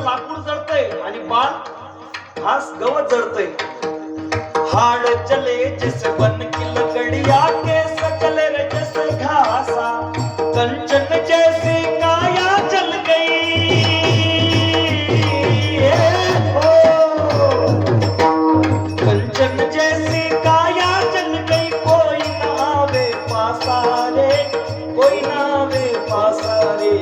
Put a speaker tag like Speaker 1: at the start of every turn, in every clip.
Speaker 1: लाकूड जळतंय आणि बाळ घास गवत जळतंय. हाड चले जैसे बन की लकड़िया, केस चले रे जैसे घासा, कंचन जैसी काया जल गई. कंचन जैसी काया जल गई, कोई ना आवे पासा रे, कोई ना आवे पासा रे.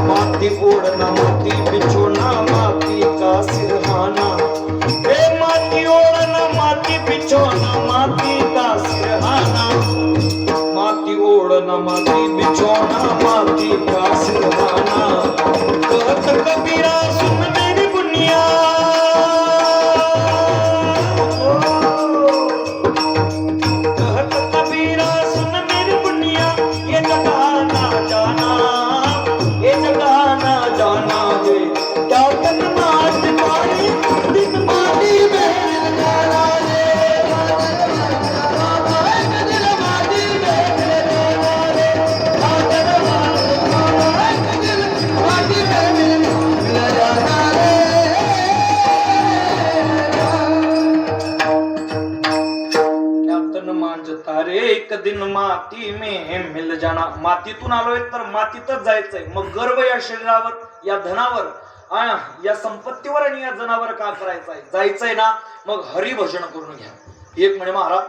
Speaker 1: माती ओढ़ना माती बिछोना माती का सिरहाना, हे माती ओढ़ना माती बिछोना माती का सिरहाना. माती ओढ़ना माती बिछोना माती का सिरहाना. कहत कबीरा सुन मेरी बुनिया, कहत कबीरा सुन मेरी बुनिया, ये जगह ना जाना, ये जगह ना जाना रे. क्या तन मार मारी दिन माटी में जाना रे. तारे एक दिन माती में मिल जाना. मातीतून आलोय तर मातीतच जायचंय. मग गर्व या शरीरावर, या धनावर, या संपत्तीवर आणि या जनावर का करायचंय? जायचंय ना, मग हरिभजन करून घ्या. एक म्हणे महाराज